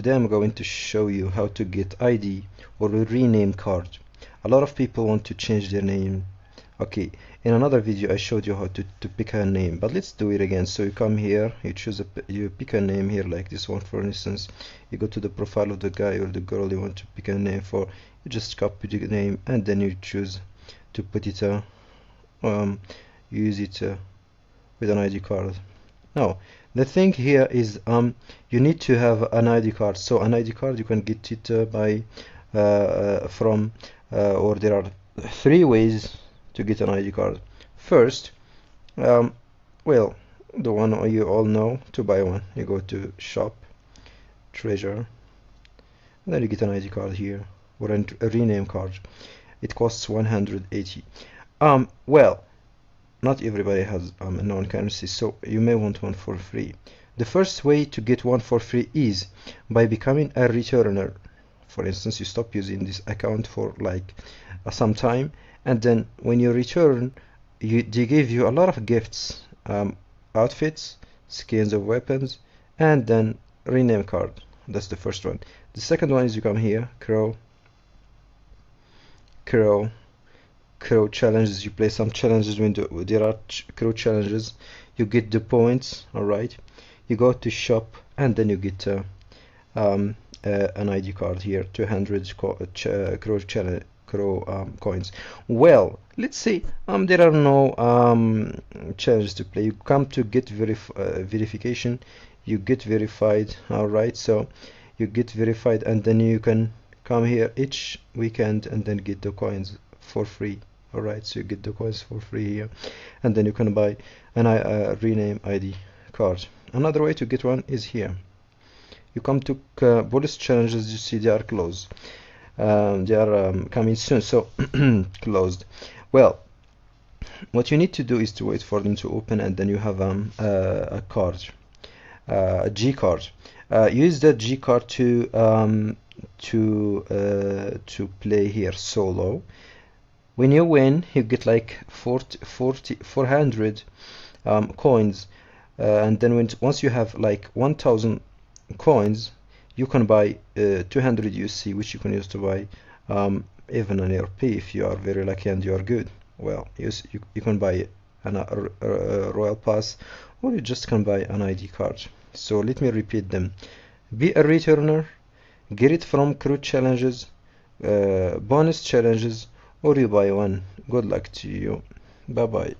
Today I'm going to show you how to get ID or a rename card. A lot of people want to change their name. Okay, in another video I showed you how to pick a name, but let's do it again. So you come here, you pick a name here like this one, for instance. You go to the profile of the guy or the girl you want to pick a name for. You just copy the name and then you choose to put it use it with an ID card. Now the thing here is you need to have an ID card. So an ID card you can get it by or there are three ways to get an ID card. First, well, the one you all know, to buy one, you go to shop, treasure, and then you get an ID card here or a rename card. It costs 180. Well, not everybody has a known currency, so you may want one for free. The first way to get one for free is by becoming a returner. For instance, you stop using this account for like some time, and then when you return, they give you a lot of gifts, outfits, skins of weapons, and then rename card. That's the first one. The second one is you come here, crow challenges. You play some challenges. When there are crow challenges, you get the points. All right, you go to shop and then you get an ID card here, 200 crow coins. Well, let's say there are no challenges to play. You come to get verification, you get verified. All right, so you get verified and then you can come here each weekend and then get the coins for free. All right, so you get the coins for free here, and then you can buy an rename ID card. Another way to get one is here. You come to bonus challenges. You see they are closed. They are coming soon, so closed. Well, what you need to do is to wait for them to open, and then you have a card, a G card. Use that G card to play here solo. When you win, you get like 400 coins, and then once you have like 1000 coins, you can buy 200 UC, which you can use to buy even an RP if you are very lucky and you are good. Well, you can buy a royal pass, or you just can buy an ID card. So let me repeat them. Be a returner, get it from crew challenges, bonus challenges, or you buy one. Good luck to you. Bye bye.